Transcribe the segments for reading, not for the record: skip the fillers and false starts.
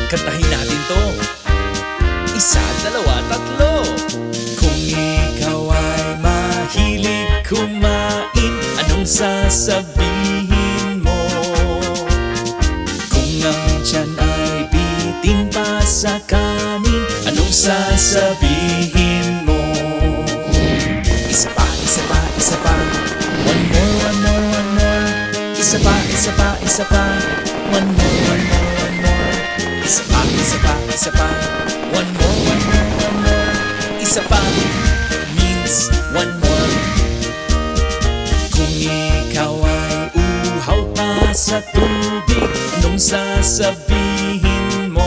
Kantahin natin to. Isa, dalawa, tatlo. Kung ikaw ay mahilig kumain, anong sasabihin mo? Kung ang tiyan ay bitin pa sa kanin, anong sasabihin mo? Isa pa, isa pa, isa pa. One more, one more, one more. Isa pa, isa pa, isa pa. One more, one more, one more. Isa pa, isa pa, isa pa. One more, one more, one more. Isa pa means one more. Kung ikaw ay uhaw pa sa tubig, anong sasabihin mo?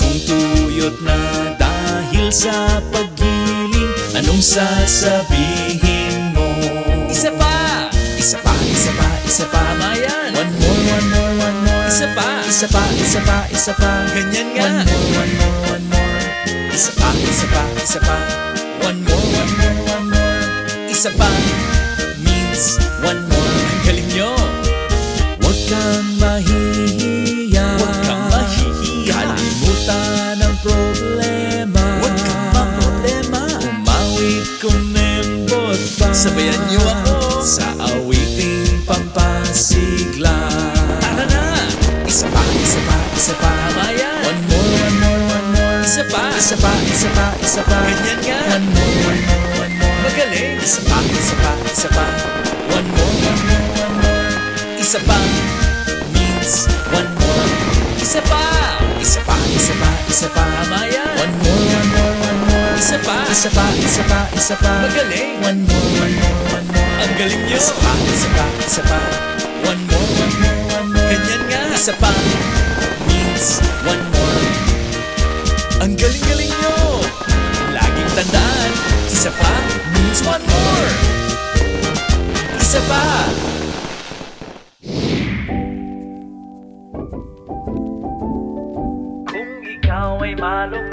Kung tuyot na dahil sa paggiling, anong sasabihin mo? Isa pa! Isa pa, isa pa, isa pa. Tama yan! One more, one more, one more. Isa pa! Isa pa, isa pa, isa pa. Ganyan nga! One more, one more, one more. Isa pa, isa pa, isa pa. One more, one more, one more. Isa pa means one more. Ang galing nyo! Huwag kang mahihiya. Huwag kang mahihiya. Kalimutan ang problema. Huwag kang maproblema. Umawit kumembot pa. Sabayan nyo ako sa awiting pampasigla. Tara na! Isa pa, isa pa, isa pa. Tama yan! One more, one more, one more. Isa pa! Isa pa, isa pa, isa pa. Ganyan nga! One more, one more, one more. Magaling! Isa pa, isa pa, isa pa. One more, one more, one more. Isa pa means one more. Isa pa! Isa pa, isa pa, isa pa. Tama yan! One more, one more, one more. Isa pa! Isa pa, isa pa, isa pa. Magaling! One more, one more, one more. Ang galing nyo! Isa pa, isa pa, isa pa. One more, one more, one more. Ganyan nga! Isa pa means one more. Ang galing-galing nyo! Laging tandaan, isa pa means one more. Isa pa! Kung ikaw ay malungkot,